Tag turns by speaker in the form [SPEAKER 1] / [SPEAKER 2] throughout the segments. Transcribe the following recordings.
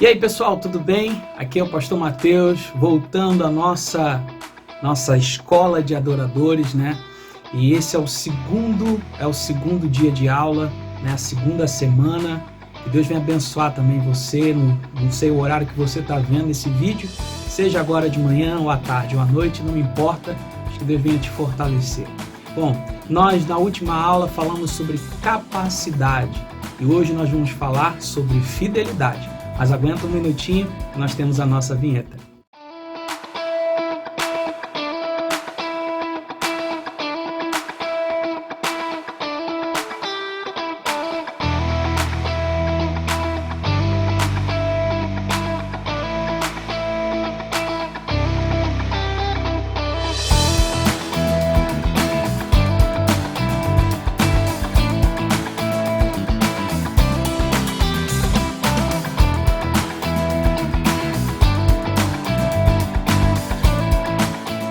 [SPEAKER 1] E aí, pessoal, tudo bem? Aqui é o Pastor Mateus, voltando à nossa escola de adoradores, né? E esse é o segundo dia de aula, né? A segunda semana. Que Deus venha abençoar também você, não sei o horário que você está vendo esse vídeo, seja agora de manhã, ou à tarde, ou à noite, não me importa, acho que Deus venha te fortalecer. Bom, nós na última aula falamos sobre capacidade e hoje nós vamos falar sobre fidelidade. Mas aguenta um minutinho, nós temos a nossa vinheta.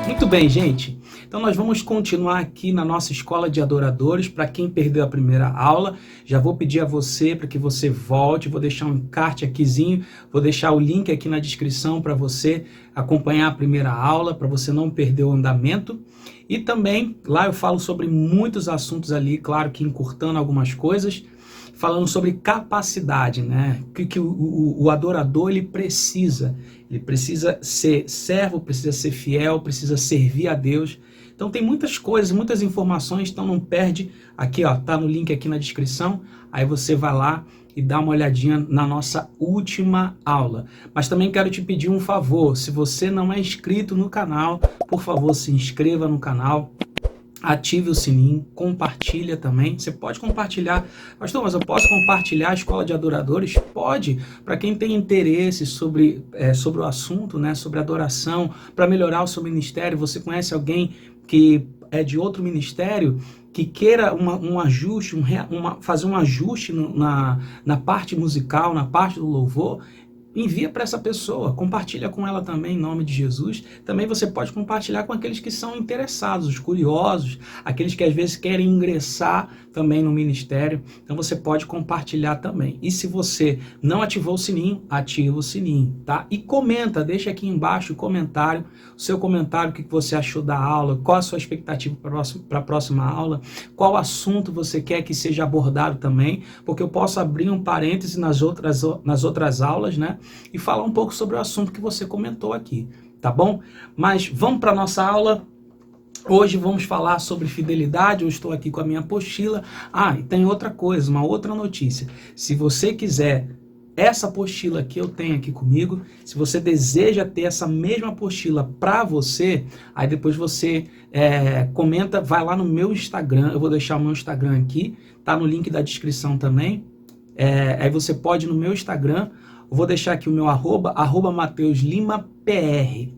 [SPEAKER 1] Muito bem, gente. Então nós vamos continuar aqui na nossa escola de adoradores. Para quem perdeu a primeira aula, já vou pedir a você para que você volte. Vou deixar um encarte aquizinho, vou deixar o link aqui na descrição para você acompanhar a primeira aula, para você não perder o andamento. E também lá eu falo sobre muitos assuntos ali, claro que encurtando algumas coisas, falando sobre capacidade, né? Que o adorador ele precisa ser servo, precisa ser fiel, precisa servir a Deus. Então tem muitas coisas, muitas informações, então não perde. Aqui, ó, tá no link aqui na descrição. Aí você vai lá e dá uma olhadinha na nossa última aula. Mas também quero te pedir um favor, se você não é inscrito no canal, por favor, se inscreva no canal. Ative o sininho, compartilha também. Você pode compartilhar. Pastor, mas eu posso compartilhar a escola de adoradores? Pode, para quem tem interesse sobre o assunto, né, sobre adoração, para melhorar o seu ministério. Você conhece alguém que é de outro ministério, que queira um ajuste, fazer um ajuste na parte musical, na parte do louvor? Envia para essa pessoa, compartilha com ela também em nome de Jesus. Também você pode compartilhar com aqueles que são interessados, os curiosos, aqueles que às vezes querem ingressar também no ministério. Então você pode compartilhar também. E se você não ativou o sininho, ativa o sininho, tá? E comenta, deixa aqui embaixo o seu comentário, o que você achou da aula, qual a sua expectativa para a próxima aula, qual assunto você quer que seja abordado também, porque eu posso abrir um parêntese nas outras aulas, né? E falar um pouco sobre o assunto que você comentou aqui, tá bom? Mas vamos para a nossa aula. Hoje vamos falar sobre fidelidade. Eu estou aqui com a minha apostila. E tem outra coisa, uma outra notícia. Se você quiser essa apostila que eu tenho aqui comigo, se você deseja ter essa mesma apostila para você, aí depois você comenta, vai lá no meu Instagram. Eu vou deixar o meu Instagram aqui, tá no link da descrição também. Aí você pode ir no meu Instagram. Eu vou deixar aqui o meu arroba @MateusLimaPR,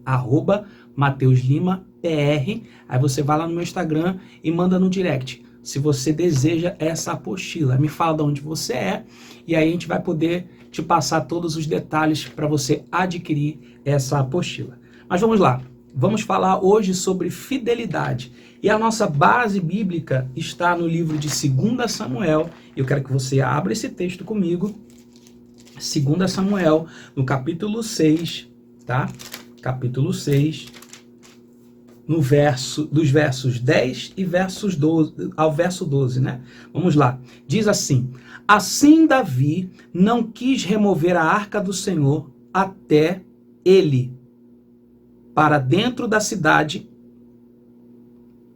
[SPEAKER 1] @MateusLimaPR. Aí você vai lá no meu Instagram e manda no direct, se você deseja essa apostila. Me fala de onde você é, e aí a gente vai poder te passar todos os detalhes para você adquirir essa apostila. Mas vamos lá, vamos falar hoje sobre fidelidade. E a nossa base bíblica está no livro de 2 Samuel. Eu quero que você abra esse texto comigo. 2 Samuel, no capítulo 6, tá? Capítulo 6, dos versos 10 e ao verso 12, né? Vamos lá. Diz assim: Assim Davi não quis remover a arca do Senhor até ele, para dentro da cidade.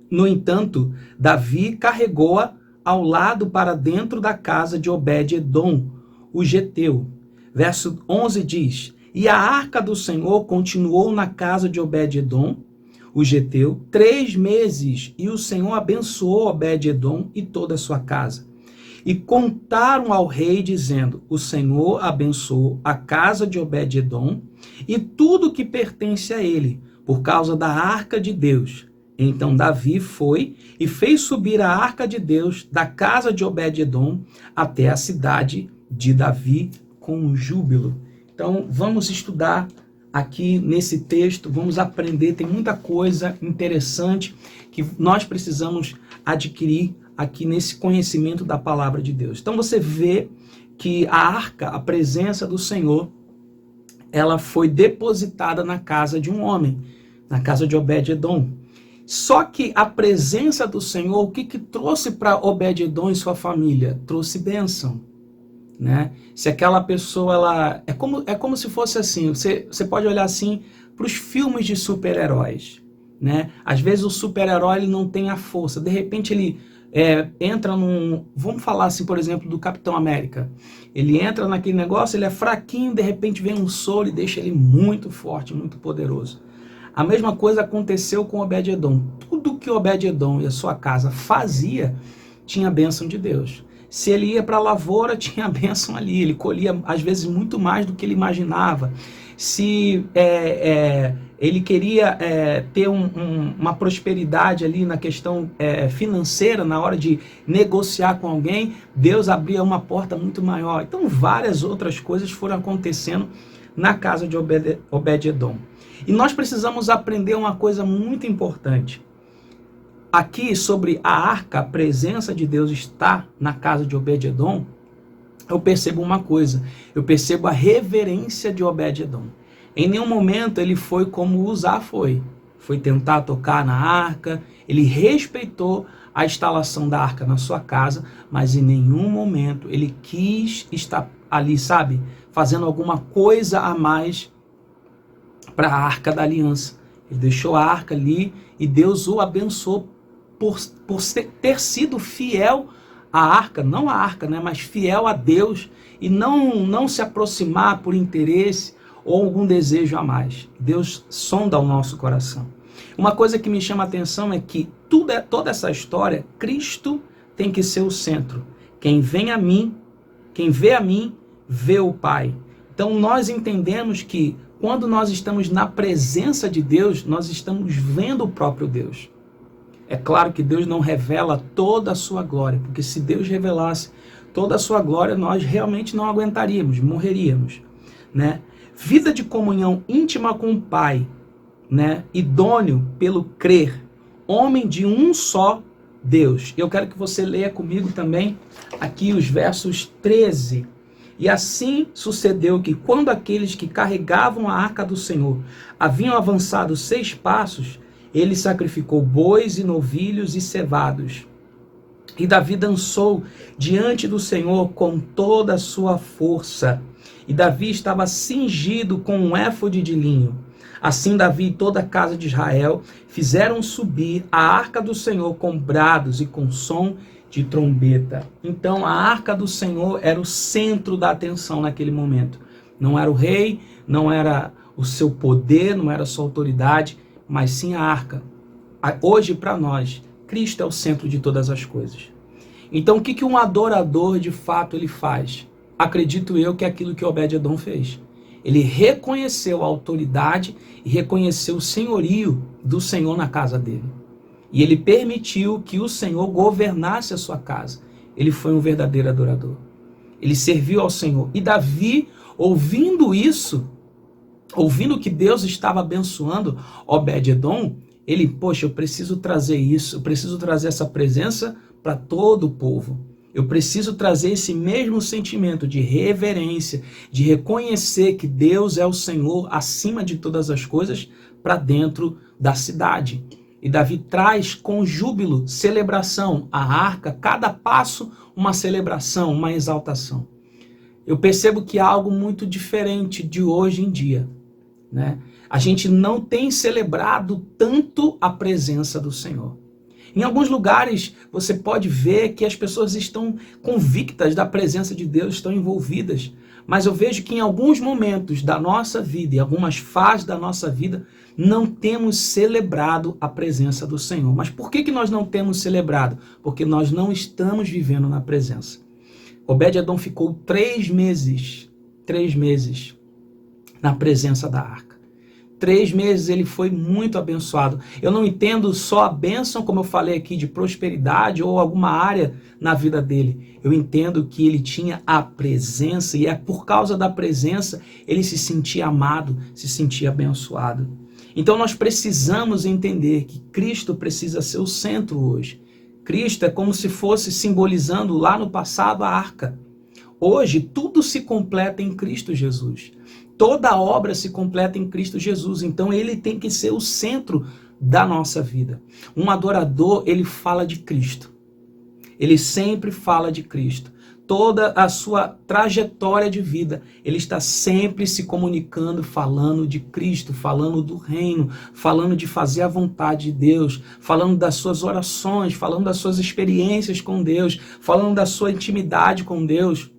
[SPEAKER 1] No entanto, Davi carregou-a ao lado para dentro da casa de Obed-edom, o geteu. Verso 11 diz: E a arca do Senhor continuou na casa de Obed-edom, o geteu, 3 meses, e o Senhor abençoou Obed-edom e toda a sua casa. E contaram ao rei, dizendo: O Senhor abençoou a casa de Obed-edom e tudo que pertence a ele, por causa da arca de Deus. Então Davi foi e fez subir a arca de Deus da casa de Obed-edom até a cidade de Davi com júbilo. Então vamos estudar aqui nesse texto, vamos aprender, tem muita coisa interessante que nós precisamos adquirir aqui nesse conhecimento da palavra de Deus. Então você vê que a arca, a presença do Senhor, ela foi depositada na casa de um homem, na casa de Obed-edom. Só que a presença do Senhor, o que trouxe para Obed-edom e sua família? Trouxe bênção, né? Se aquela pessoa, ela é como se fosse assim, você pode olhar assim para os filmes de super-heróis, né? Às vezes o super-herói ele não tem a força, de repente ele entra vamos falar assim, por exemplo, do Capitão América. Ele entra naquele negócio, ele é fraquinho, de repente vem um soro e deixa ele muito forte, muito poderoso. A mesma coisa aconteceu com Obed-edom. Tudo que Obed-edom e a sua casa fazia, tinha a bênção de Deus. Se ele ia para a lavoura, tinha a bênção ali. Ele colhia, às vezes, muito mais do que ele imaginava. Se ele queria ter uma prosperidade ali na questão financeira, na hora de negociar com alguém, Deus abria uma porta muito maior. Então, várias outras coisas foram acontecendo na casa de Obed-edom. E nós precisamos aprender uma coisa muito importante. Aqui sobre a arca, a presença de Deus está na casa de Obed-edom, eu percebo uma coisa, eu percebo a reverência de Obed-edom. Em nenhum momento ele foi como Uzá foi tentar tocar na arca, ele respeitou a instalação da arca na sua casa, mas em nenhum momento ele quis estar ali, sabe, fazendo alguma coisa a mais para a arca da aliança. Ele deixou a arca ali e Deus o abençoou por ter sido fiel à arca, não à arca, né, mas fiel a Deus, e não se aproximar por interesse ou algum desejo a mais. Deus sonda o nosso coração. Uma coisa que me chama a atenção é que toda essa história, Cristo tem que ser o centro. Quem vê a mim, vê o Pai. Então nós entendemos que quando nós estamos na presença de Deus, nós estamos vendo o próprio Deus. É claro que Deus não revela toda a sua glória, porque se Deus revelasse toda a sua glória, nós realmente não aguentaríamos, morreríamos, né? Vida de comunhão íntima com o Pai, né? Idôneo pelo crer, homem de um só Deus. Eu quero que você leia comigo também aqui os versos 13. E assim sucedeu que quando aqueles que carregavam a arca do Senhor haviam avançado 6 passos, ele sacrificou bois e novilhos e cevados. E Davi dançou diante do Senhor com toda a sua força. E Davi estava cingido com um éfode de linho. Assim Davi e toda a casa de Israel fizeram subir a arca do Senhor com brados e com som de trombeta. Então a arca do Senhor era o centro da atenção naquele momento. Não era o rei, não era o seu poder, não era a sua autoridade, mas sim a arca. Hoje para nós, Cristo é o centro de todas as coisas. Então o que um adorador de fato ele faz? Acredito eu que é aquilo que Obed-edom fez. Ele reconheceu a autoridade e reconheceu o senhorio do Senhor na casa dele. E ele permitiu que o Senhor governasse a sua casa. Ele foi um verdadeiro adorador. Ele serviu ao Senhor. E Davi, ouvindo isso, ouvindo que Deus estava abençoando Obed-edom, ele, poxa, eu preciso trazer isso, eu preciso trazer essa presença para todo o povo. Eu preciso trazer esse mesmo sentimento de reverência, de reconhecer que Deus é o Senhor acima de todas as coisas para dentro da cidade. E Davi traz com júbilo, celebração, a arca, cada passo uma celebração, uma exaltação. Eu percebo que há algo muito diferente de hoje em dia, né? A gente não tem celebrado tanto a presença do Senhor. Em alguns lugares você pode ver que as pessoas estão convictas da presença de Deus, estão envolvidas. Mas eu vejo que em alguns momentos da nossa vida, em algumas fases da nossa vida, não temos celebrado a presença do Senhor. Mas por que nós não temos celebrado? Porque nós não estamos vivendo na presença. Obed-edom ficou 3 meses na presença da arca. 3 meses ele foi muito abençoado. Eu não entendo só a bênção, como eu falei aqui, de prosperidade ou alguma área na vida dele. Eu entendo que ele tinha a presença e é por causa da presença ele se sentia amado, se sentia abençoado. Então nós precisamos entender que Cristo precisa ser o centro hoje. Cristo é como se fosse simbolizando lá no passado a arca. Hoje, tudo se completa em Cristo Jesus. Toda obra se completa em Cristo Jesus. Então, ele tem que ser o centro da nossa vida. Um adorador, ele fala de Cristo. Ele sempre fala de Cristo. Toda a sua trajetória de vida, ele está sempre se comunicando, falando de Cristo, falando do reino, falando de fazer a vontade de Deus, falando das suas orações, falando das suas experiências com Deus, falando da sua intimidade com Deus,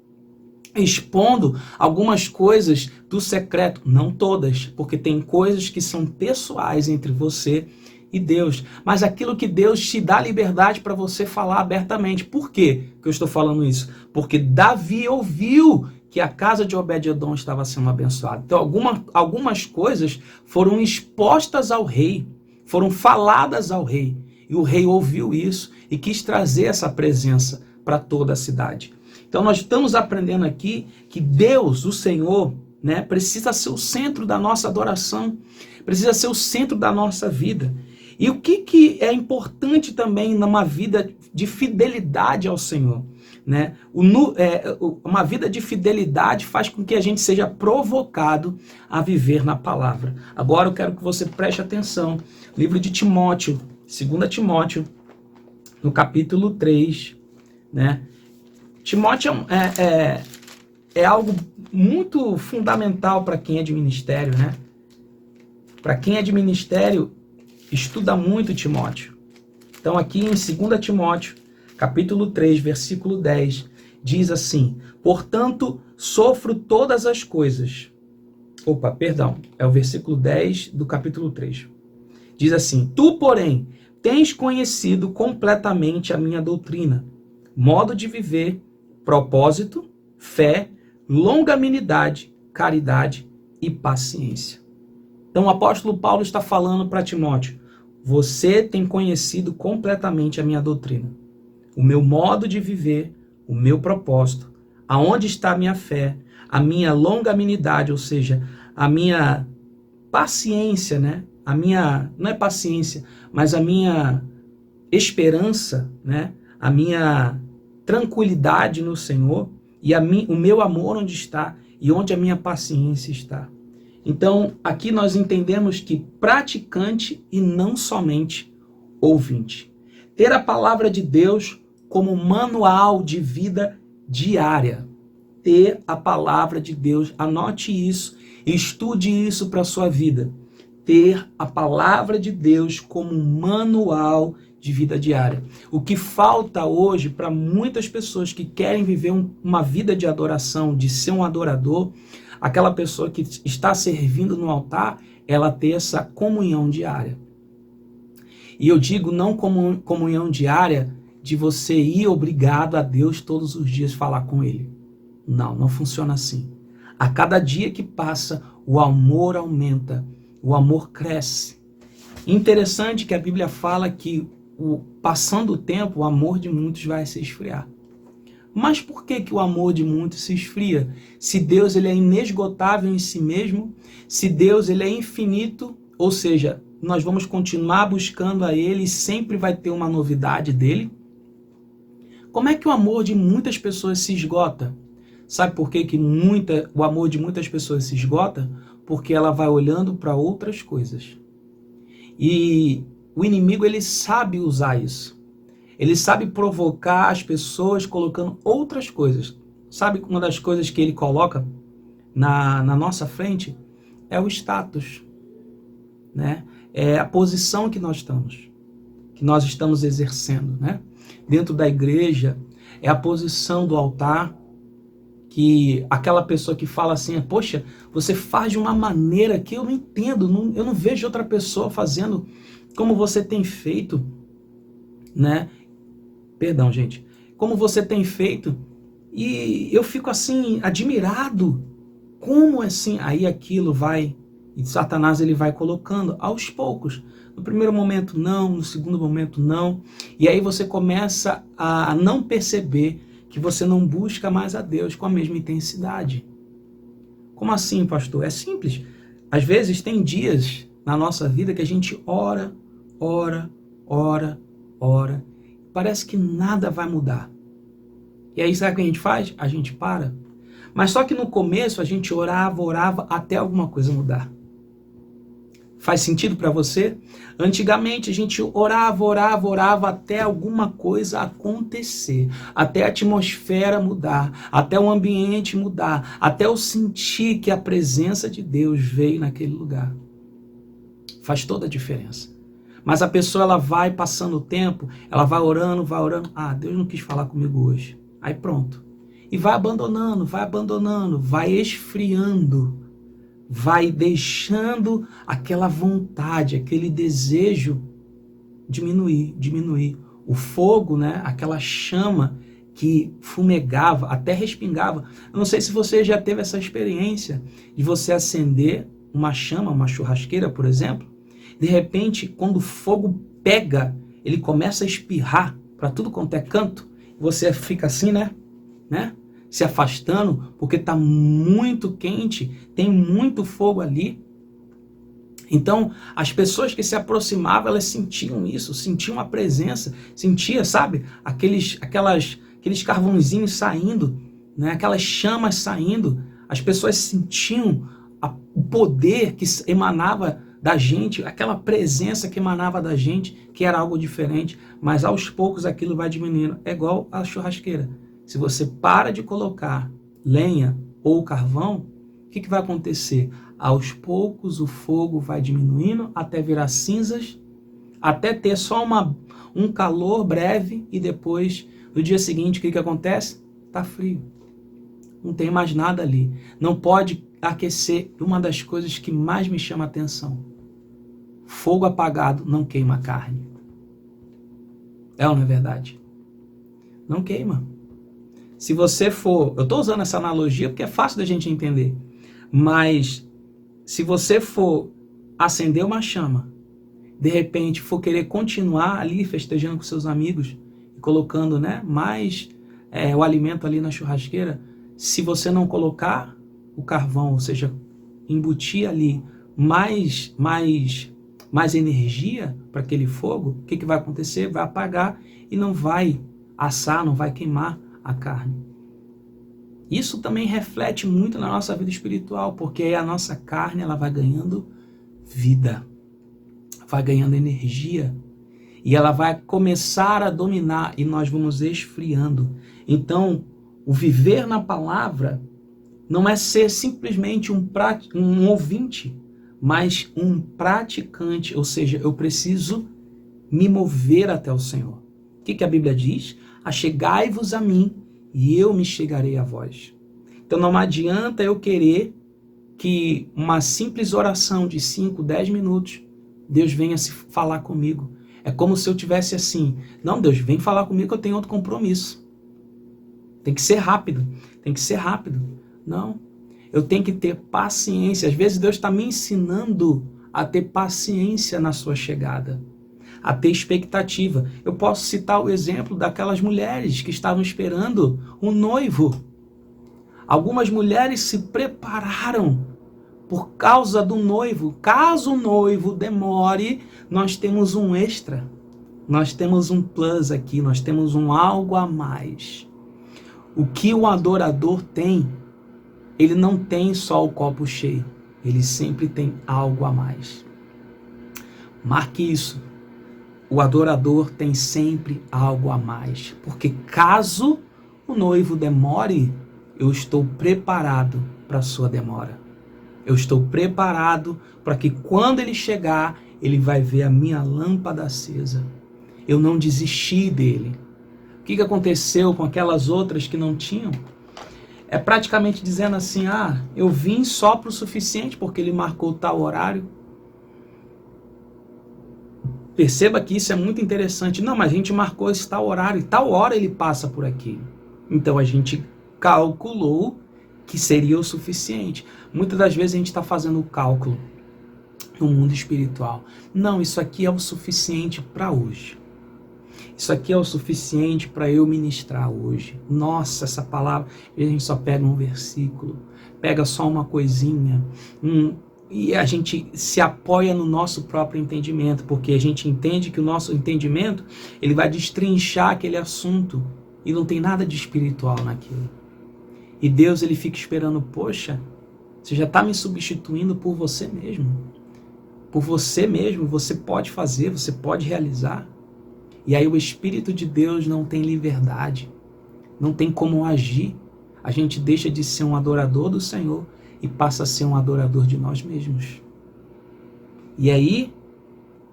[SPEAKER 1] expondo algumas coisas do secreto, não todas, porque tem coisas que são pessoais entre você e Deus, mas aquilo que Deus te dá liberdade para você falar abertamente. Por quê que eu estou falando isso? Porque Davi ouviu que a casa de Obed-edom estava sendo abençoada. Então algumas coisas foram expostas ao rei, foram faladas ao rei, e o rei ouviu isso e quis trazer essa presença para toda a cidade. Então nós estamos aprendendo aqui que Deus, o Senhor, né, precisa ser o centro da nossa adoração, precisa ser o centro da nossa vida. E o que é importante também numa vida de fidelidade ao Senhor, né? Uma vida de fidelidade faz com que a gente seja provocado a viver na palavra. Agora eu quero que você preste atenção. Livro de Timóteo, 2 Timóteo, no capítulo 3, né? Timóteo é algo muito fundamental para quem é de ministério, né? Para quem é de ministério, estuda muito Timóteo. Então aqui em 2 Timóteo, capítulo 3, versículo 10, diz assim: portanto, sofro todas as coisas. É o versículo 10 do capítulo 3. Diz assim: tu, porém, tens conhecido completamente a minha doutrina, modo de viver, propósito, fé, longanimidade, caridade e paciência. Então o apóstolo Paulo está falando para Timóteo: você tem conhecido completamente a minha doutrina, o meu modo de viver, o meu propósito, aonde está a minha fé, a minha longanimidade, ou seja, a minha paciência, né? Não é paciência, mas a minha esperança, né? A minha tranquilidade no Senhor e o meu amor onde está e onde a minha paciência está. Então, aqui nós entendemos que praticante e não somente ouvinte. Ter a palavra de Deus como manual de vida diária. Ter a palavra de Deus, anote isso, estude isso para a sua vida. Ter a palavra de Deus como manual de vida diária. O que falta hoje para muitas pessoas que querem viver uma vida de adoração, de ser um adorador, aquela pessoa que está servindo no altar, ela ter essa comunhão diária. E eu digo não como comunhão diária de você ir obrigado a Deus todos os dias falar com Ele. Não funciona assim. A cada dia que passa, o amor aumenta, o amor cresce. Interessante que a Bíblia fala que passando o tempo, o amor de muitos vai se esfriar. Mas por que o amor de muitos se esfria? Se Deus ele é inesgotável em si mesmo, se Deus ele é infinito, ou seja, nós vamos continuar buscando a Ele e sempre vai ter uma novidade dele. Como é que o amor de muitas pessoas se esgota? Sabe por que o amor de muitas pessoas se esgota? Porque ela vai olhando para outras coisas. E o inimigo ele sabe usar isso. Ele sabe provocar as pessoas colocando outras coisas. Sabe uma das coisas que ele coloca na nossa frente? É o status, né? É a posição que nós estamos exercendo, né? Dentro da igreja, é a posição do altar, que aquela pessoa que fala assim, poxa, você faz de uma maneira que eu não entendo, eu não vejo outra pessoa fazendo como você tem feito, né? Perdão, gente. Como você tem feito, e eu fico assim, admirado, como assim, aí aquilo vai, e Satanás ele vai colocando aos poucos, no primeiro momento não, no segundo momento não, e aí você começa a não perceber que você não busca mais a Deus com a mesma intensidade. Como assim, pastor? É simples. Às vezes tem dias na nossa vida que a gente ora, parece que nada vai mudar. E aí sabe o que a gente faz? A gente para. Mas só que no começo a gente orava até alguma coisa mudar. Faz sentido para você? Antigamente a gente orava até alguma coisa acontecer, até a atmosfera mudar, até o ambiente mudar, até eu sentir que a presença de Deus veio naquele lugar. Faz toda a diferença. Mas a pessoa, ela vai passando o tempo, ela vai orando, ah, Deus não quis falar comigo hoje. Aí pronto. E vai abandonando, vai esfriando, vai deixando aquela vontade, aquele desejo diminuir. O fogo, né, aquela chama que fumegava, até respingava. Eu não sei se você já teve essa experiência de você acender uma chama, uma churrasqueira, por exemplo. De repente, quando o fogo pega, ele começa a espirrar para tudo quanto é canto. Você fica assim, né? Se afastando, porque está muito quente, tem muito fogo ali. Então, as pessoas que se aproximavam, elas sentiam isso, sentiam a presença, sentia, sabe? Aqueles carvãozinhos saindo, né? Aquelas chamas saindo. As pessoas sentiam o poder que emanava da gente, aquela presença que emanava da gente, que era algo diferente, mas aos poucos aquilo vai diminuindo. É igual a churrasqueira. Se você para de colocar lenha ou carvão, o que vai acontecer? Aos poucos o fogo vai diminuindo até virar cinzas, até ter só um calor breve e depois, no dia seguinte, o que acontece? Está frio. Não tem mais nada ali. Não pode aquecer. Uma das coisas que mais me chama a atenção: fogo apagado não queima carne. É ou não é verdade? Não queima. Se você for... Eu estou usando essa analogia porque é fácil da gente entender. Mas se você for acender uma chama, de repente for querer continuar ali festejando com seus amigos, colocando, né, mais o alimento ali na churrasqueira, se você não colocar o carvão, ou seja, embutir ali mais energia para aquele fogo, o que vai acontecer? Vai apagar e não vai assar, não vai queimar a carne. Isso também reflete muito na nossa vida espiritual, porque aí a nossa carne, ela vai ganhando vida, vai ganhando energia, e ela vai começar a dominar, e nós vamos esfriando. Então, o viver na palavra não é ser simplesmente um ouvinte, mas um praticante, ou seja, eu preciso me mover até o Senhor. O que a Bíblia diz? Achegai-vos a mim, e eu me chegarei a vós. Então não adianta eu querer que uma simples oração de 5, 10 minutos, Deus venha se falar comigo. É como se eu tivesse assim: não, Deus, vem falar comigo que eu tenho outro compromisso. Tem que ser rápido. Não, eu tenho que ter paciência. Às vezes Deus está me ensinando a ter paciência na sua chegada, a ter expectativa. Eu posso citar o exemplo daquelas mulheres que estavam esperando um noivo. Algumas mulheres se prepararam por causa do noivo. Caso o noivo demore, nós temos um extra. Nós temos um plus aqui, nós temos um algo a mais. O que o adorador tem, ele não tem só o copo cheio, ele sempre tem algo a mais. Marque isso. O adorador tem sempre algo a mais, porque caso o noivo demore, eu estou preparado para a sua demora. Eu estou preparado para que quando ele chegar, ele vai ver a minha lâmpada acesa. Eu não desisti dele. O que aconteceu com aquelas outras que não tinham? É praticamente dizendo assim: eu vim só para o suficiente porque ele marcou tal horário. Perceba que isso é muito interessante. Não, mas a gente marcou esse tal horário e tal hora ele passa por aqui. Então a gente calculou que seria o suficiente. Muitas das vezes a gente está fazendo o cálculo no mundo espiritual. Não, isso aqui é o suficiente para hoje. Isso aqui é o suficiente para eu ministrar hoje. Nossa, essa palavra, a gente só pega um versículo, pega só uma coisinha, e a gente se apoia no nosso próprio entendimento, porque a gente entende que o nosso entendimento, ele vai destrinchar aquele assunto. E não tem nada de espiritual naquilo. E Deus, ele fica esperando, poxa, você já está me substituindo por você mesmo. Por você mesmo, você pode fazer, você pode realizar. E aí o Espírito de Deus não tem liberdade, não tem como agir. A gente deixa de ser um adorador do Senhor e passa a ser um adorador de nós mesmos. E aí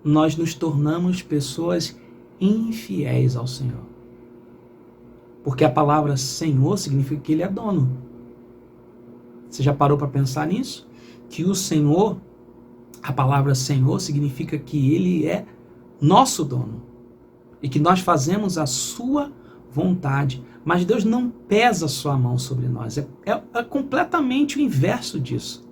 [SPEAKER 1] nós nos tornamos pessoas infiéis ao Senhor. Porque a palavra Senhor significa que Ele é dono. Você já parou para pensar nisso? Que o Senhor, a palavra Senhor significa que Ele é nosso dono. E que nós fazemos a sua vontade. Mas Deus não pesa a sua mão sobre nós. É completamente o inverso disso.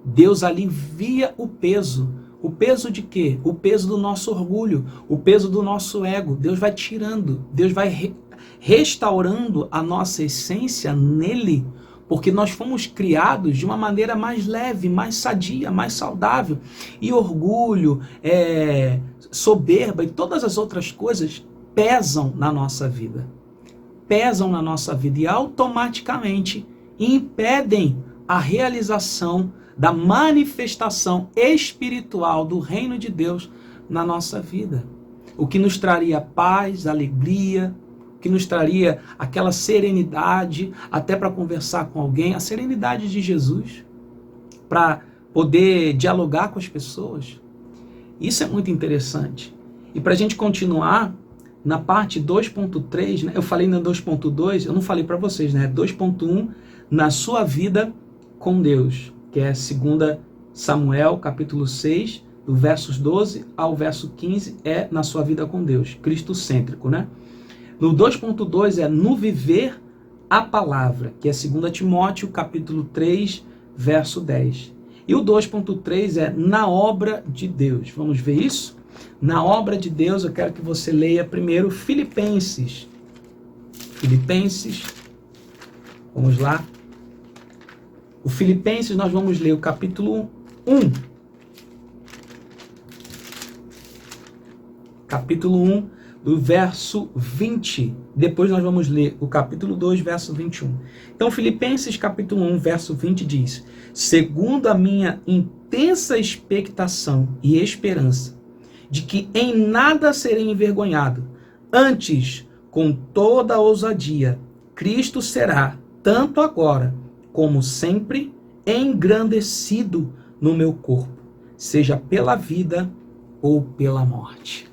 [SPEAKER 1] Deus alivia o peso. O peso de quê? O peso do nosso orgulho. O peso do nosso ego. Deus vai tirando. Deus vai restaurando a nossa essência nele. Porque nós fomos criados de uma maneira mais leve, mais sadia, mais saudável. E orgulho, soberba e todas as outras coisas pesam na nossa vida. Pesam na nossa vida e automaticamente impedem a realização da manifestação espiritual do reino de Deus na nossa vida. O que nos traria paz, alegria, o que nos traria aquela serenidade, até para conversar com alguém, a serenidade de Jesus, para poder dialogar com as pessoas. Isso é muito interessante. E para a gente continuar, na parte 2.3, né, eu falei na 2.2, eu não falei para vocês, né? 2.1, na sua vida com Deus, que é 2 Samuel, capítulo 6, do versos 12 ao verso 15, é na sua vida com Deus, cristocêntrico, né? No 2.2 é no viver a palavra, que é 2 Timóteo, capítulo 3, verso 10. E o 2.3 é na obra de Deus. Vamos ver isso? Na obra de Deus, eu quero que você leia primeiro Filipenses. Filipenses, vamos lá. O Filipenses, nós vamos ler o capítulo 1. Capítulo 1, do verso 20. Depois nós vamos ler o capítulo 2, verso 21. Então, Filipenses, capítulo 1, verso 20 diz: segundo a minha intensa expectação e esperança, de que em nada serei envergonhado. Antes, com toda a ousadia, Cristo será, tanto agora como sempre, engrandecido no meu corpo, seja pela vida ou pela morte.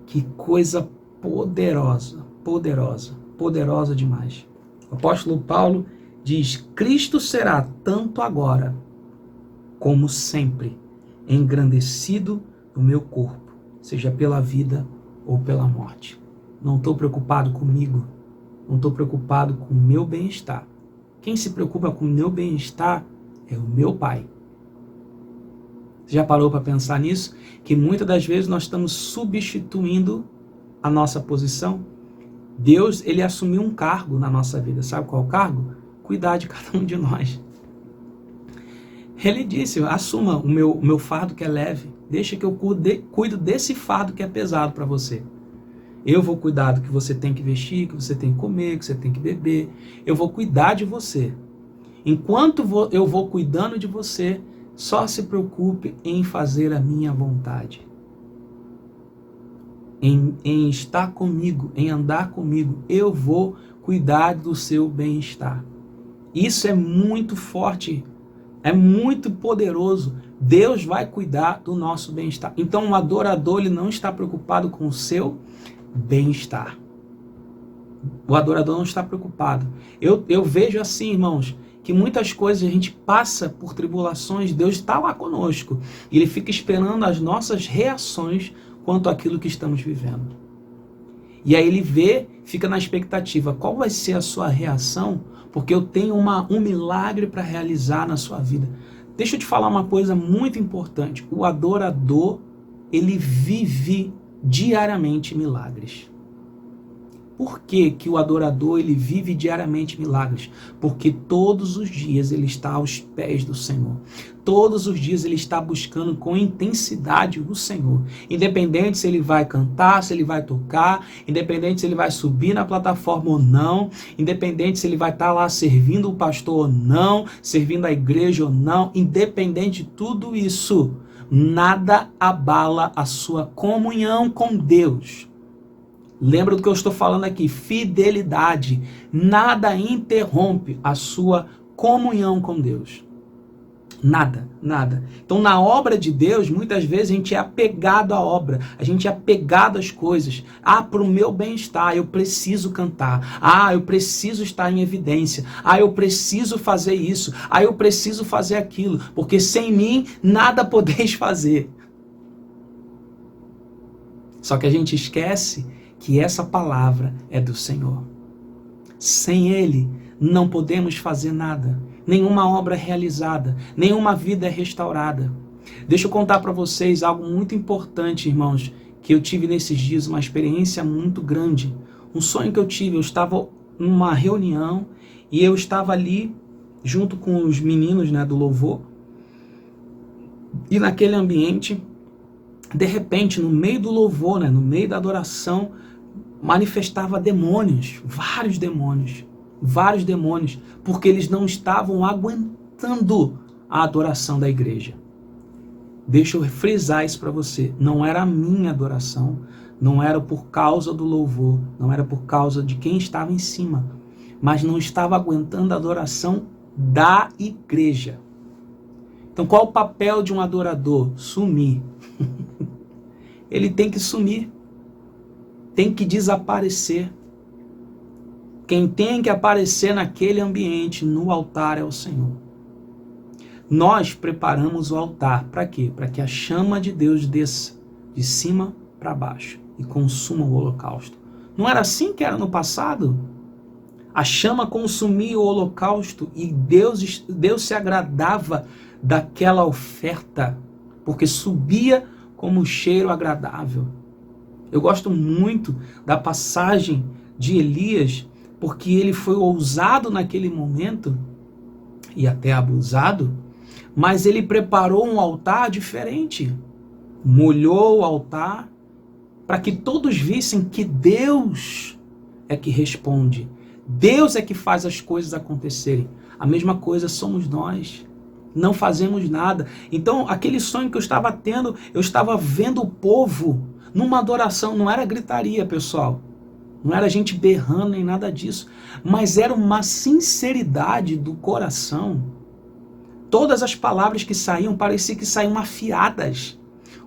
[SPEAKER 1] Que coisa poderosa, poderosa, poderosa demais. O apóstolo Paulo diz: Cristo será, tanto agora como sempre, engrandecido no meu corpo, seja pela vida ou pela morte. Não estou preocupado comigo, não estou preocupado com o meu bem-estar. Quem se preocupa com o meu bem-estar é o meu Pai. Você já parou para pensar nisso? Que muitas das vezes nós estamos substituindo a nossa posição. Deus, ele assumiu um cargo na nossa vida. Sabe qual é o cargo? Cuidar de cada um de nós. Ele disse: assuma o meu fardo que é leve. Deixa que eu cuido desse fardo que é pesado para você. Eu vou cuidar do que você tem que vestir, que você tem que comer, que você tem que beber. Eu vou cuidar de você. Enquanto eu vou cuidando de você, só se preocupe em fazer a minha vontade. Em estar comigo, em andar comigo. Eu vou cuidar do seu bem-estar. Isso é muito forte, é muito poderoso. Deus vai cuidar do nosso bem-estar. Então, um adorador, ele não está preocupado com o seu bem-estar. O adorador não está preocupado. Eu vejo assim, irmãos, que muitas coisas a gente passa por tribulações, Deus está lá conosco. E Ele fica esperando as nossas reações quanto àquilo que estamos vivendo. E aí Ele vê, fica na expectativa, qual vai ser a sua reação? Porque eu tenho um milagre para realizar na sua vida. Deixa eu te falar uma coisa muito importante. O adorador, ele vive diariamente milagres. Por que que o adorador ele vive diariamente milagres? Porque todos os dias ele está aos pés do Senhor. Todos os dias ele está buscando com intensidade o Senhor. Independente se ele vai cantar, se ele vai tocar, independente se ele vai subir na plataforma ou não, independente se ele vai estar lá servindo o pastor ou não, servindo a igreja ou não, independente de tudo isso, nada abala a sua comunhão com Deus. Lembra do que eu estou falando aqui, fidelidade. Nada interrompe a sua comunhão com Deus. Nada, nada. Então, na obra de Deus, muitas vezes a gente é apegado à obra, a gente é apegado às coisas. Para o meu bem-estar, eu preciso cantar. Eu preciso estar em evidência. Eu preciso fazer isso. Eu preciso fazer aquilo, porque sem mim, nada podeis fazer. Só que a gente esquece que essa palavra é do Senhor. Sem Ele, não podemos fazer nada. Nenhuma obra é realizada, nenhuma vida é restaurada. Deixa eu contar para vocês algo muito importante, irmãos, que eu tive nesses dias, uma experiência muito grande. Um sonho que eu tive, eu estava numa reunião e eu estava ali junto com os meninos, né, do louvor. E naquele ambiente, de repente, no meio do louvor, né, no meio da adoração, manifestava demônios, vários demônios, porque eles não estavam aguentando a adoração da igreja. Deixa eu frisar isso para você, não era a minha adoração, não era por causa do louvor, não era por causa de quem estava em cima, mas não estava aguentando a adoração da igreja. Então qual o papel de um adorador? Sumir. Ele tem que sumir. Tem que desaparecer. Quem tem que aparecer naquele ambiente, no altar, é o Senhor. Nós preparamos o altar para quê? Para que a chama de Deus desça de cima para baixo e consuma o holocausto. Não era assim que era no passado? A chama consumia o holocausto e Deus se agradava daquela oferta, porque subia como um cheiro agradável. Eu gosto muito da passagem de Elias, porque ele foi ousado naquele momento, e até abusado, mas ele preparou um altar diferente. Molhou o altar para que todos vissem que Deus é que responde. Deus é que faz as coisas acontecerem. A mesma coisa somos nós. Não fazemos nada. Então, aquele sonho que eu estava tendo, eu estava vendo o povo numa adoração, não era gritaria, pessoal. Não era gente berrando nem nada disso. Mas era uma sinceridade do coração. Todas as palavras que saíam, parecia que saíam afiadas.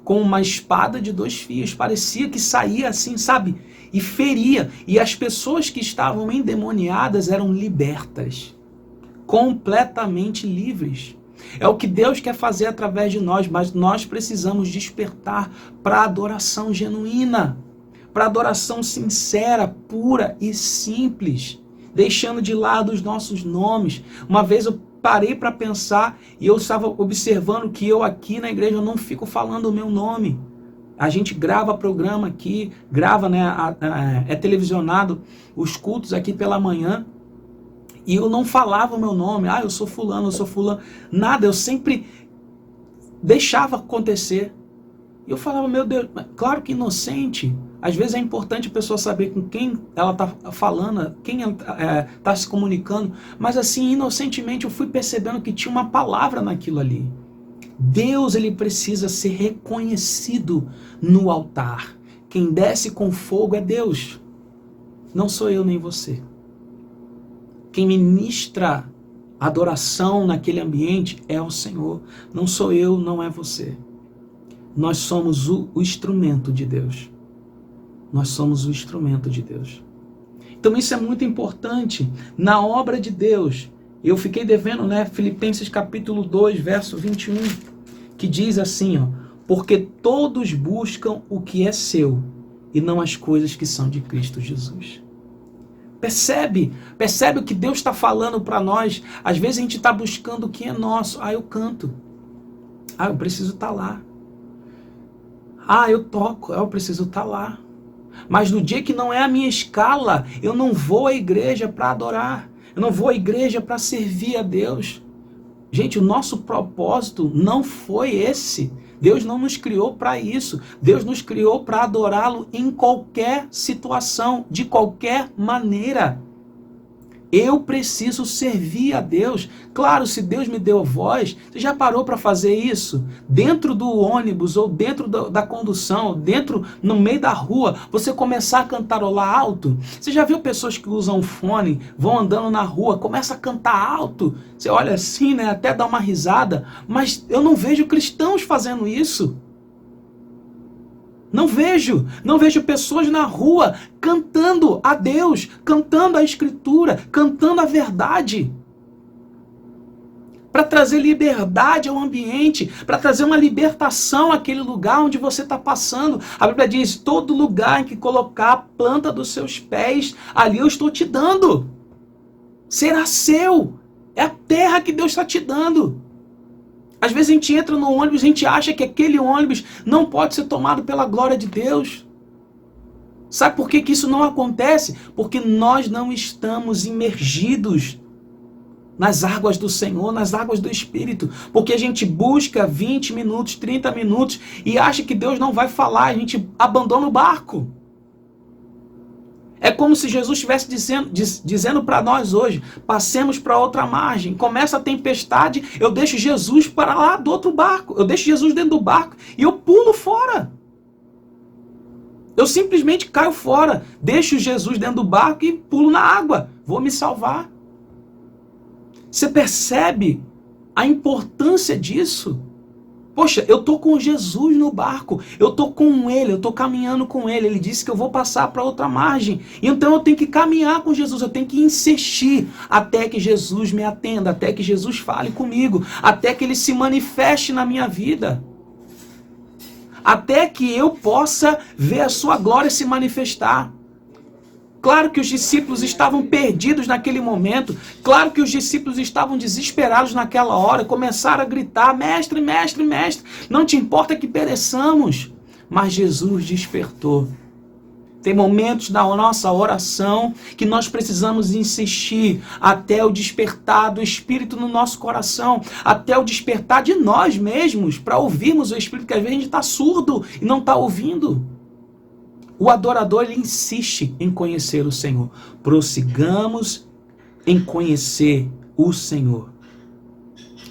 [SPEAKER 1] Com uma espada de 2 fios. Parecia que saía assim, sabe? E feria. E as pessoas que estavam endemoniadas eram libertas. Completamente livres. É o que Deus quer fazer através de nós, mas nós precisamos despertar para a adoração genuína, para a adoração sincera, pura e simples, deixando de lado os nossos nomes. Uma vez eu parei para pensar e eu estava observando que eu aqui na igreja eu não fico falando o meu nome. A gente grava programa aqui, grava, né, é televisionado os cultos aqui pela manhã. E eu não falava o meu nome, eu sou fulano, nada, eu sempre deixava acontecer. E eu falava, meu Deus, claro que inocente, às vezes é importante a pessoa saber com quem ela está falando, quem está se comunicando, mas assim, inocentemente eu fui percebendo que tinha uma palavra naquilo ali. Deus, ele precisa ser reconhecido no altar. Quem desce com fogo é Deus, não sou eu nem você. Quem ministra adoração naquele ambiente é o Senhor. Não sou eu, não é você. Nós somos o instrumento de Deus. Nós somos o instrumento de Deus. Então isso é muito importante. Na obra de Deus, eu fiquei devendo, né, Filipenses capítulo 2, verso 21, que diz assim, porque todos buscam o que é seu e não as coisas que são de Cristo Jesus. Percebe o que Deus está falando para nós. Às vezes a gente está buscando o que é nosso. Eu canto. Eu preciso estar lá. Eu toco. Eu preciso estar lá. Mas no dia que não é a minha escala, eu não vou à igreja para adorar. Eu não vou à igreja para servir a Deus. Gente, o nosso propósito não foi esse. Deus não nos criou para isso. Deus nos criou para adorá-lo em qualquer situação, de qualquer maneira. Eu preciso servir a Deus. Claro, se Deus me deu voz, você já parou para fazer isso? Dentro do ônibus ou dentro da condução, no meio da rua, você começar a cantarolar alto? Você já viu pessoas que usam fone, vão andando na rua, começa a cantar alto? Você olha assim, né, até dá uma risada, mas eu não vejo cristãos fazendo isso. Não vejo pessoas na rua cantando a Deus, cantando a Escritura, cantando a verdade. Para trazer liberdade ao ambiente, para trazer uma libertação àquele lugar onde você está passando. A Bíblia diz, todo lugar em que colocar a planta dos seus pés, ali eu estou te dando. Será seu. É a terra que Deus está te dando. Às vezes a gente entra no ônibus e a gente acha que aquele ônibus não pode ser tomado pela glória de Deus. Sabe por que isso não acontece? Porque nós não estamos imergidos nas águas do Senhor, nas águas do Espírito. Porque a gente busca 20 minutos, 30 minutos e acha que Deus não vai falar, a gente abandona o barco. É como se Jesus estivesse dizendo para nós hoje, passemos para outra margem, começa a tempestade, eu deixo Jesus para lá do outro barco, eu deixo Jesus dentro do barco e eu pulo fora. Eu simplesmente caio fora, deixo Jesus dentro do barco e pulo na água, vou me salvar. Você percebe a importância disso? Poxa, eu estou com Jesus no barco, eu estou com Ele, eu estou caminhando com Ele, Ele disse que eu vou passar para outra margem, então eu tenho que caminhar com Jesus, eu tenho que insistir até que Jesus me atenda, até que Jesus fale comigo, até que Ele se manifeste na minha vida, até que eu possa ver a sua glória se manifestar. Claro que os discípulos estavam perdidos naquele momento. Claro que os discípulos estavam desesperados naquela hora. Começaram a gritar, mestre, mestre, mestre. Não te importa que pereçamos. Mas Jesus despertou. Tem momentos na nossa oração que nós precisamos insistir até o despertar do Espírito no nosso coração. Até o despertar de nós mesmos. Para ouvirmos o Espírito, que às vezes a gente está surdo e não está ouvindo. O adorador, ele insiste em conhecer o Senhor. Prossigamos em conhecer o Senhor.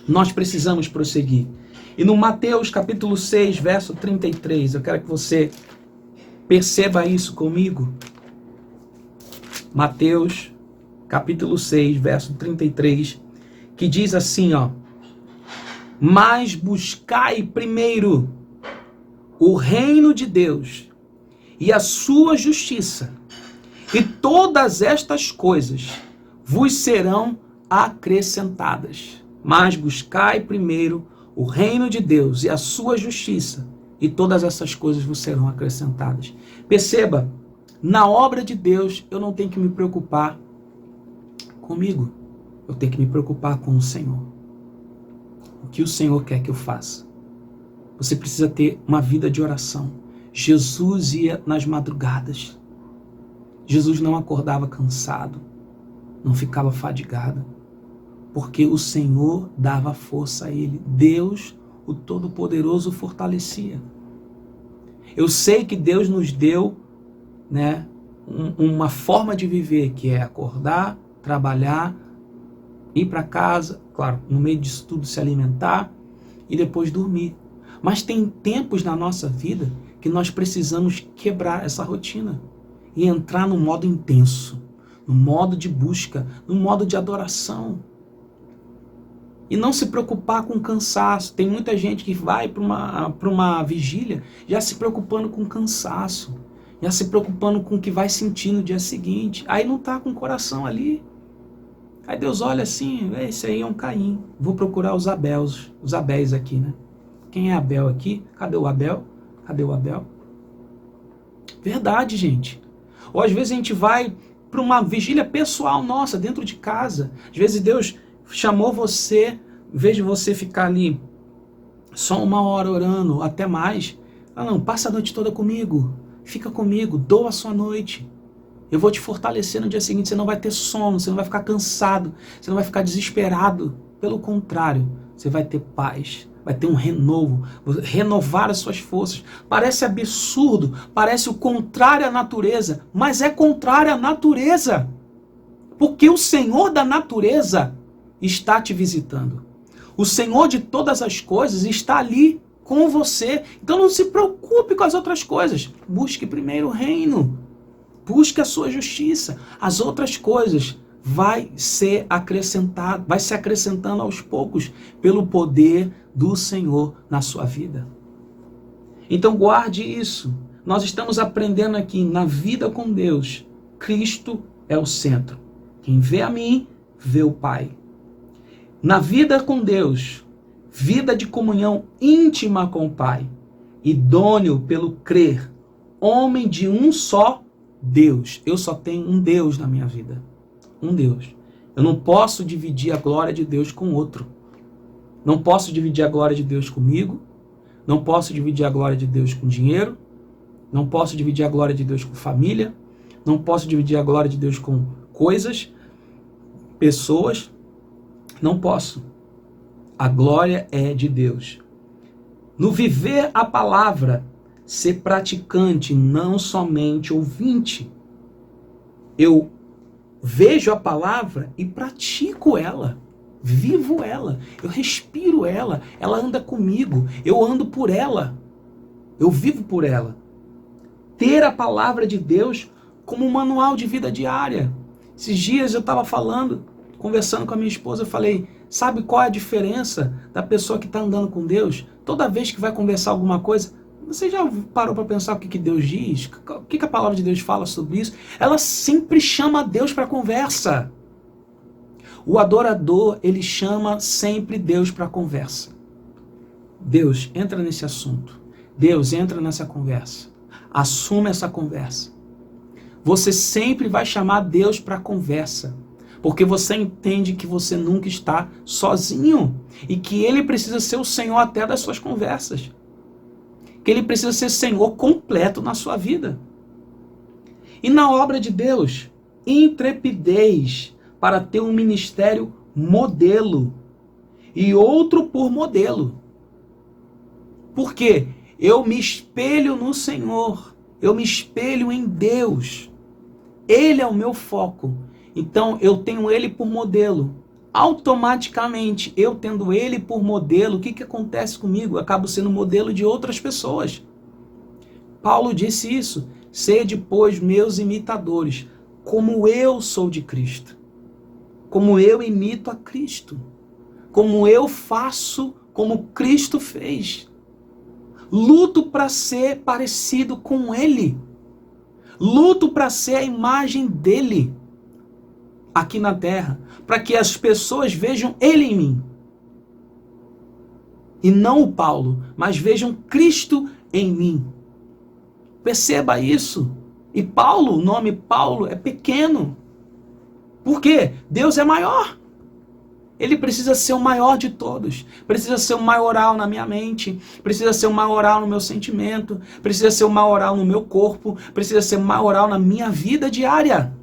[SPEAKER 1] Nós precisamos prosseguir. E no Mateus capítulo 6, verso 33, eu quero que você perceba isso comigo. Mateus capítulo 6, verso 33, que diz assim, ó: mas buscai primeiro o reino de Deus e a sua justiça, e todas estas coisas vos serão acrescentadas. Mas buscai primeiro o reino de Deus e a sua justiça, e todas essas coisas vos serão acrescentadas. Perceba, na obra de Deus eu não tenho que me preocupar comigo, eu tenho que me preocupar com o Senhor. O que o Senhor quer que eu faça? Você precisa ter uma vida de oração. Jesus ia nas madrugadas. Jesus não acordava cansado, não ficava fadigado, porque o Senhor dava força a ele. Deus, o Todo-Poderoso, fortalecia. Eu sei que Deus nos deu, né, uma forma de viver, que é acordar, trabalhar, ir para casa, claro, no meio disso tudo se alimentar e depois dormir. Mas tem tempos na nossa vida que nós precisamos quebrar essa rotina e entrar no modo intenso, no modo de busca, no modo de adoração. E não se preocupar com cansaço. Tem muita gente que vai para uma vigília já se preocupando com cansaço, já se preocupando com o que vai sentir no dia seguinte. Aí não está com o coração ali. Aí Deus olha assim, esse aí é um Caim. Vou procurar os Abéis aqui, né? Quem é Abel aqui? Cadê o Abel? Cadê o Abel? Verdade, gente. Ou às vezes a gente vai para uma vigília pessoal nossa, dentro de casa. Às vezes Deus chamou você, em vez de você ficar ali só 1 hora orando, até mais. Não, passa a noite toda comigo. Fica comigo, doa a sua noite. Eu vou te fortalecer no dia seguinte, você não vai ter sono, você não vai ficar cansado, você não vai ficar desesperado. Pelo contrário, você vai ter paz, vai ter um renovo, renovar as suas forças. Parece absurdo, parece o contrário à natureza, mas é contrário à natureza. Porque o Senhor da natureza está te visitando. O Senhor de todas as coisas está ali com você. Então não se preocupe com as outras coisas. Busque primeiro o reino. Busque a sua justiça. As outras coisas vai se acrescentando aos poucos pelo poder do Senhor na sua vida. Então guarde isso. Nós estamos aprendendo aqui na vida com Deus. Cristo é o centro. Quem vê a mim, vê o Pai. Na vida com Deus, vida de comunhão íntima com o Pai, idôneo pelo crer, homem de um só Deus. Eu só tenho um Deus na minha vida. Um Deus. Eu não posso dividir a glória de Deus com outro. Não posso dividir a glória de Deus comigo. Não posso dividir a glória de Deus com dinheiro. Não posso dividir a glória de Deus com família. Não posso dividir a glória de Deus com coisas, pessoas. Não posso. A glória é de Deus. No viver a palavra, ser praticante, não somente ouvinte. Eu vejo a palavra e pratico ela. Vivo ela. Eu respiro ela. Ela anda comigo. Eu ando por ela. Eu vivo por ela. Ter a palavra de Deus como um manual de vida diária. Esses dias eu estava conversando com a minha esposa, eu falei, sabe qual é a diferença da pessoa que está andando com Deus? Toda vez que vai conversar alguma coisa, você já parou para pensar o que Deus diz? O que a palavra de Deus fala sobre isso? Ela sempre chama Deus para conversa. O adorador, ele chama sempre Deus para conversa. Deus, entra nesse assunto. Deus, entra nessa conversa. Assume essa conversa. Você sempre vai chamar Deus para conversa. Porque você entende que você nunca está sozinho. E que Ele precisa ser o Senhor até das suas conversas. Que Ele precisa ser Senhor completo na sua vida. E na obra de Deus, intrepidez para ter um ministério modelo. E outro por modelo. Por quê? Eu me espelho no Senhor. Eu me espelho em Deus. Ele é o meu foco. Então, eu tenho Ele por modelo. Automaticamente, eu tendo Ele por modelo, o que acontece comigo? Eu acabo sendo modelo de outras pessoas. Paulo disse isso. Sede, pois, meus imitadores, como eu sou de Cristo. Como eu imito a Cristo. Como eu faço, como Cristo fez. Luto para ser parecido com Ele. Luto para ser a imagem dEle aqui na terra, para que as pessoas vejam Ele em mim. E não o Paulo, mas vejam Cristo em mim. Perceba isso. E Paulo, o nome Paulo é pequeno. Por quê? Deus é maior. Ele precisa ser o maior de todos. Precisa ser o maioral na minha mente. Precisa ser o maioral no meu sentimento. Precisa ser o maioral no meu corpo. Precisa ser o maioral na minha vida diária.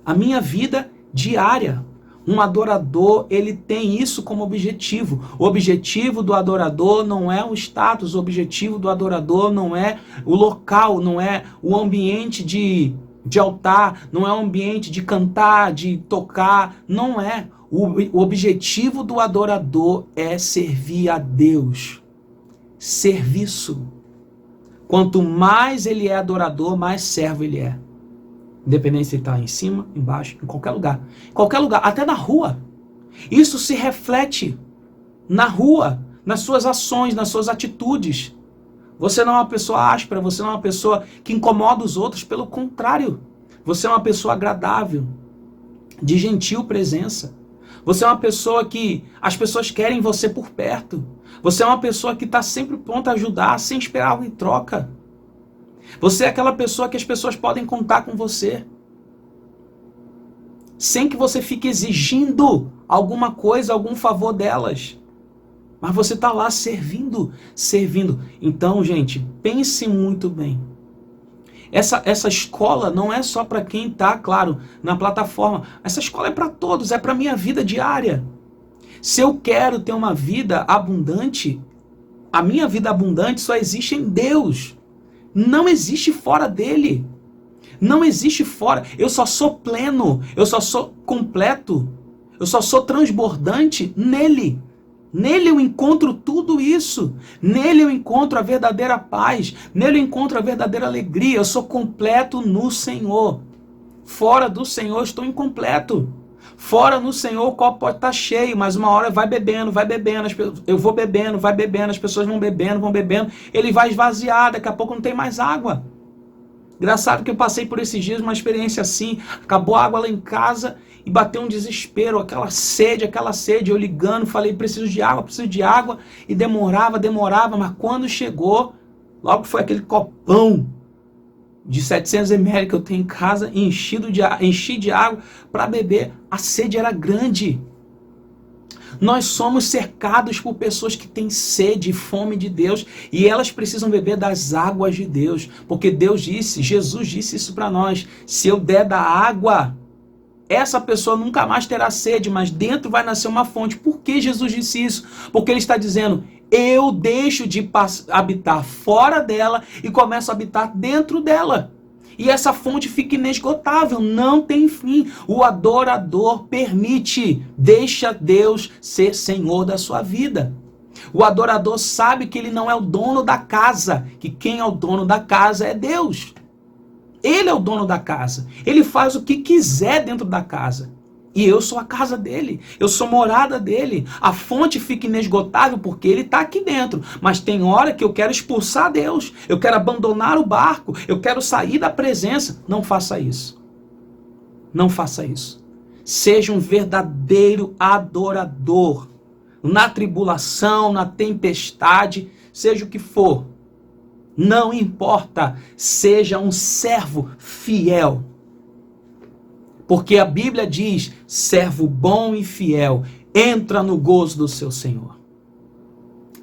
[SPEAKER 1] A minha vida diária. Um adorador, ele tem isso como objetivo. O objetivo do adorador não é o status. O objetivo do adorador não é o local, não é o ambiente de altar, não é o ambiente de cantar, de tocar. Não é. O objetivo do adorador é servir a Deus. Serviço. Quanto mais ele é adorador, mais servo ele é. Independente se ele está em cima, embaixo, em qualquer lugar. Qualquer lugar, até na rua. Isso se reflete na rua, nas suas ações, nas suas atitudes. Você não é uma pessoa áspera, você não é uma pessoa que incomoda os outros. Pelo contrário, você é uma pessoa agradável, de gentil presença. Você é uma pessoa que as pessoas querem você por perto. Você é uma pessoa que está sempre pronta a ajudar, sem esperar algo em troca. Você é aquela pessoa que as pessoas podem contar com você. Sem que você fique exigindo alguma coisa, algum favor delas. Mas você está lá servindo. Então, gente, pense muito bem. Essa escola não é só para quem está, claro, na plataforma. Essa escola é para todos, é para a minha vida diária. Se eu quero ter uma vida abundante, a minha vida abundante só existe em Deus. Não existe fora dele. Não existe fora. Eu só sou pleno, eu só sou completo, eu só sou transbordante nele. Nele eu encontro tudo isso. Nele eu encontro a verdadeira paz. Nele eu encontro a verdadeira alegria. Eu sou completo no Senhor. Fora do Senhor eu estou incompleto. Fora no Senhor o copo pode estar cheio, mas uma hora vai bebendo, eu vou bebendo, vai bebendo, as pessoas vão bebendo, ele vai esvaziar, daqui a pouco não tem mais água. Engraçado que eu passei por esses dias uma experiência assim, acabou a água lá em casa e bateu um desespero, aquela sede, eu ligando, falei preciso de água, e demorava, mas quando chegou, logo foi aquele copão de 700 ml que eu tenho em casa, enchi de água para beber, a sede era grande. Nós somos cercados por pessoas que têm sede e fome de Deus, e elas precisam beber das águas de Deus, porque Jesus disse isso para nós: se eu der da água, essa pessoa nunca mais terá sede, mas dentro vai nascer uma fonte. Por que Jesus disse isso? Porque ele está dizendo: eu deixo de habitar fora dela e começo a habitar dentro dela. E essa fonte fica inesgotável, não tem fim. O adorador deixa Deus ser Senhor da sua vida. O adorador sabe que ele não é o dono da casa, que quem é o dono da casa é Deus. Ele é o dono da casa. Ele faz o que quiser dentro da casa. E eu sou a casa dele. Eu sou morada dele. A fonte fica inesgotável porque ele está aqui dentro. Mas tem hora que eu quero expulsar Deus. Eu quero abandonar o barco. Eu quero sair da presença. Não faça isso. Não faça isso. Seja um verdadeiro adorador. Na tribulação, na tempestade, seja o que for. Não importa. Seja um servo fiel. Porque a Bíblia diz: servo bom e fiel, entra no gozo do seu Senhor.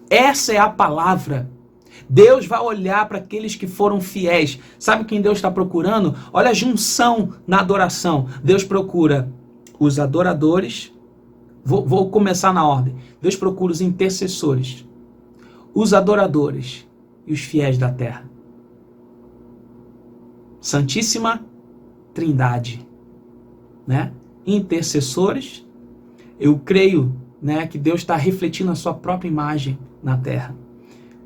[SPEAKER 1] Essa é a palavra. Deus vai olhar para aqueles que foram fiéis. Sabe quem Deus está procurando? Olha a junção na adoração. Deus procura os adoradores. Vou começar na ordem. Deus procura os intercessores, os adoradores e os fiéis da terra. Santíssima Trindade. Né? Intercessores, eu creio, né, que Deus está refletindo a sua própria imagem na terra.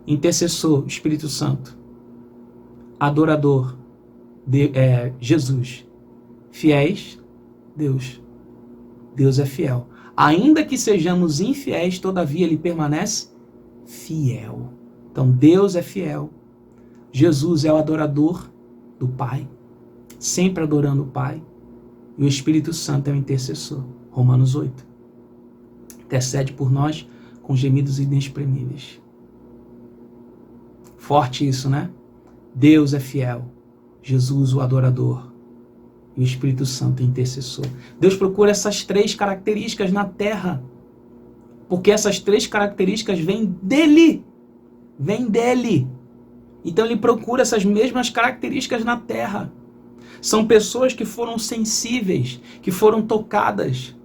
[SPEAKER 1] Intercessor, Espírito Santo. Adorador, Jesus. Fiéis, Deus. Deus é fiel. Ainda que sejamos infiéis, todavia ele permanece fiel. Então Deus é fiel. Jesus é o adorador do Pai, sempre adorando o Pai. E o Espírito Santo é o intercessor. Romanos 8. Intercede por nós com gemidos inexprimíveis. Forte isso, né? Deus é fiel. Jesus, o adorador. E o Espírito Santo, o intercessor. Deus procura essas três características na terra. Porque essas três características vêm dele. Vêm dele. Então ele procura essas mesmas características na terra. São pessoas que foram sensíveis, que foram tocadas,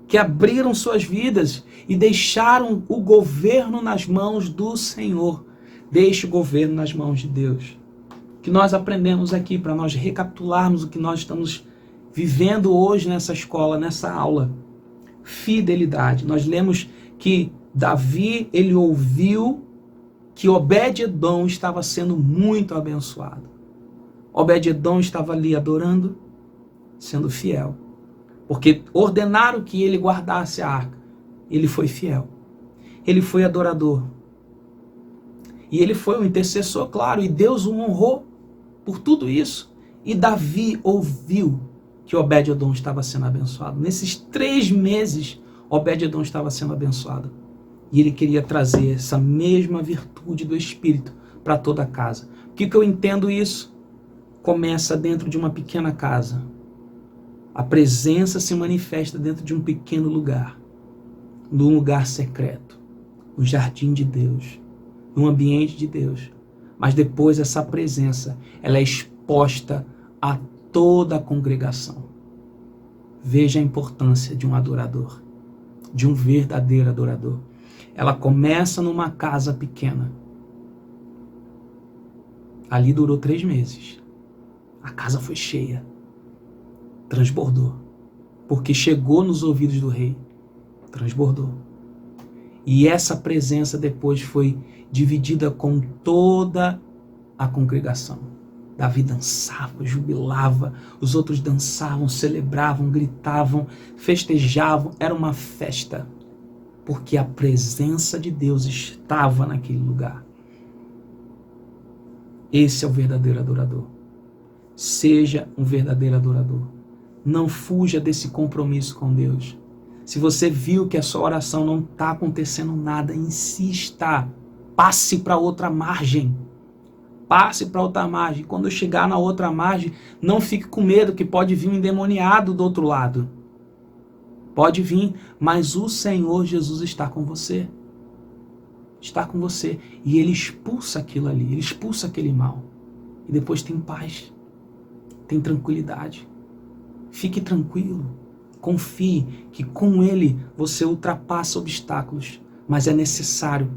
[SPEAKER 1] que abriram suas vidas e deixaram o governo nas mãos do Senhor. Deixe o governo nas mãos de Deus. Que nós aprendemos aqui para nós recapitularmos o que nós estamos vivendo hoje nessa escola, nessa aula. Fidelidade. Nós lemos que Davi, ele ouviu que Obed-Edom estava sendo muito abençoado. Obed-Edom estava ali adorando, sendo fiel. Porque ordenaram que ele guardasse a arca. Ele foi fiel. Ele foi adorador. E ele foi um intercessor, claro. E Deus o honrou por tudo isso. E Davi ouviu que Obed-Edom estava sendo abençoado. Nesses 3 meses, Obed-Edom estava sendo abençoado. E ele queria trazer essa mesma virtude do Espírito para toda a casa. O que eu entendo isso? Começa dentro de uma pequena casa. A presença se manifesta dentro de um pequeno lugar. Num lugar secreto. No jardim de Deus. No ambiente de Deus. Mas depois essa presença, ela é exposta exposta a toda a congregação. Veja a importância de um adorador, de um verdadeiro adorador. Ela começa numa casa pequena. Ali durou 3 meses. A casa foi cheia. Transbordou. Porque chegou nos ouvidos do rei. Transbordou. E essa presença depois foi dividida com toda a congregação. Davi dançava, jubilava, os outros dançavam, celebravam, gritavam, festejavam. Era uma festa. Porque a presença de Deus estava naquele lugar. Esse é o verdadeiro adorador. Seja um verdadeiro adorador. Não fuja desse compromisso com Deus. Se você viu que a sua oração não está acontecendo nada, insista. Passe para outra margem. Passe para outra margem. Quando chegar na outra margem, não fique com medo que pode vir um endemoniado do outro lado. Pode vir, mas o Senhor Jesus está com você. Está com você. E Ele expulsa aquilo ali. Ele expulsa aquele mal. E depois tem paz. Tem tranquilidade. Fique tranquilo. Confie que com Ele você ultrapassa obstáculos. Mas é necessário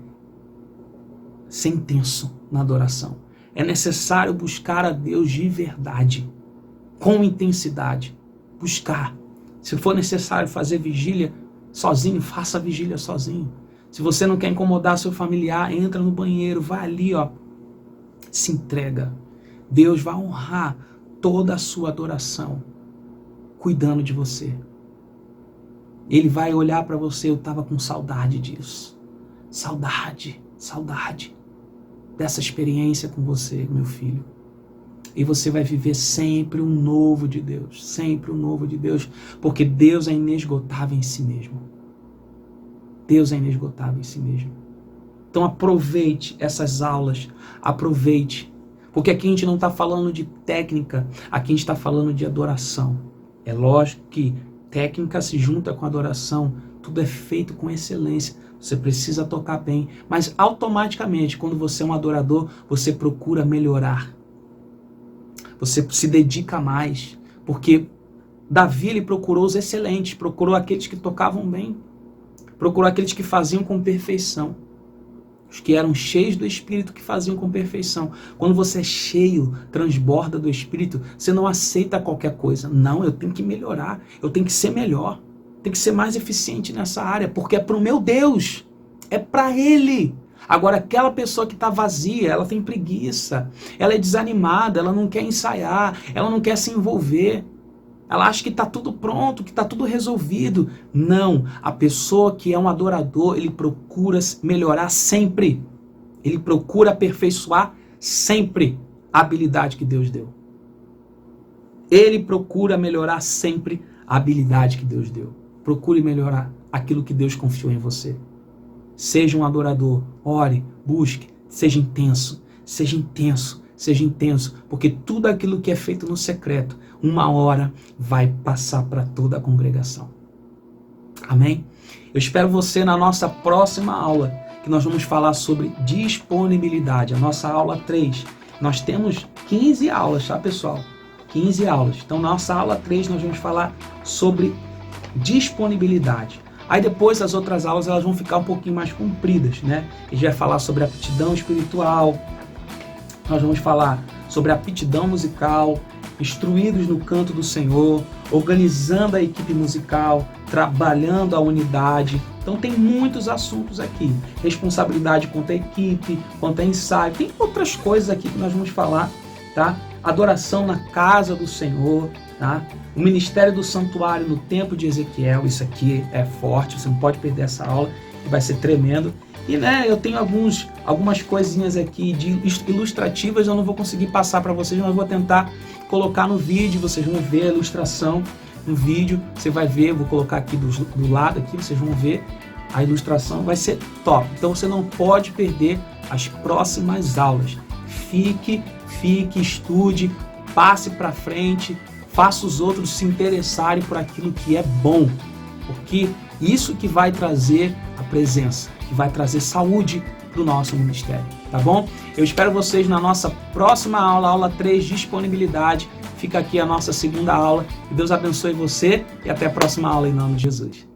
[SPEAKER 1] ser intenso na adoração. É necessário buscar a Deus de verdade. Com intensidade. Buscar. Se for necessário fazer vigília sozinho, faça a vigília sozinho. Se você não quer incomodar seu familiar, entra no banheiro, vai ali, ó. Se entrega. Deus vai honrar toda a sua adoração, cuidando de você. Ele vai olhar para você, eu estava com saudade disso. Saudade dessa experiência com você, meu filho. E você vai viver sempre um novo de Deus, sempre um novo de Deus, porque Deus é inesgotável em si mesmo. Deus é inesgotável em si mesmo. Então aproveite essas aulas, aproveite, porque aqui a gente não está falando de técnica, aqui a gente está falando de adoração. É lógico que técnica se junta com adoração, tudo é feito com excelência, você precisa tocar bem, mas automaticamente, quando você é um adorador, você procura melhorar. Você se dedica mais, porque Davi ele procurou os excelentes, procurou aqueles que tocavam bem, procurou aqueles que faziam com perfeição, os que eram cheios do Espírito que faziam com perfeição. Quando você é cheio, transborda do Espírito, você não aceita qualquer coisa. Não, eu tenho que melhorar, eu tenho que ser melhor, tenho que ser mais eficiente nessa área, porque é para o meu Deus, é para Ele. Agora, aquela pessoa que está vazia, ela tem preguiça, ela é desanimada, ela não quer ensaiar, ela não quer se envolver, ela acha que está tudo pronto, que está tudo resolvido. Não, a pessoa que é um adorador, ele procura melhorar sempre, ele procura aperfeiçoar sempre a habilidade que Deus deu. Ele procura melhorar sempre a habilidade que Deus deu. Procure melhorar aquilo que Deus confiou em você. Seja um adorador, ore, busque, seja intenso, porque tudo aquilo que é feito no secreto, uma hora vai passar para toda a congregação. Amém? Eu espero você na nossa próxima aula, que nós vamos falar sobre disponibilidade, a nossa aula 3. Nós temos 15 aulas, tá, pessoal? 15 aulas. Então, na nossa aula 3, nós vamos falar sobre disponibilidade. Aí depois as outras aulas elas vão ficar um pouquinho mais compridas, né? A gente vai falar sobre aptidão espiritual, nós vamos falar sobre aptidão musical, instruídos no canto do Senhor, organizando a equipe musical, trabalhando a unidade. Então tem muitos assuntos aqui. Responsabilidade quanto à equipe, quanto a ensaio. Tem outras coisas aqui que nós vamos falar, tá? Adoração na casa do Senhor, tá? O ministério do santuário no tempo de Ezequiel, isso aqui é forte, você não pode perder essa aula, que vai ser tremendo. E né, eu tenho algumas coisinhas aqui de ilustrativas, eu não vou conseguir passar para vocês, mas eu vou tentar colocar no vídeo, vocês vão ver a ilustração no vídeo, você vai ver, vou colocar aqui do lado, aqui, vocês vão ver a ilustração, vai ser top. Então você não pode perder as próximas aulas. Fique, estude, passe para frente, faça os outros se interessarem por aquilo que é bom, porque isso que vai trazer a presença. que vai trazer saúde para o nosso ministério, tá bom? Eu espero vocês na nossa próxima aula, aula 3, disponibilidade. Fica aqui a nossa segunda aula. Que Deus abençoe você e até a próxima aula em nome de Jesus.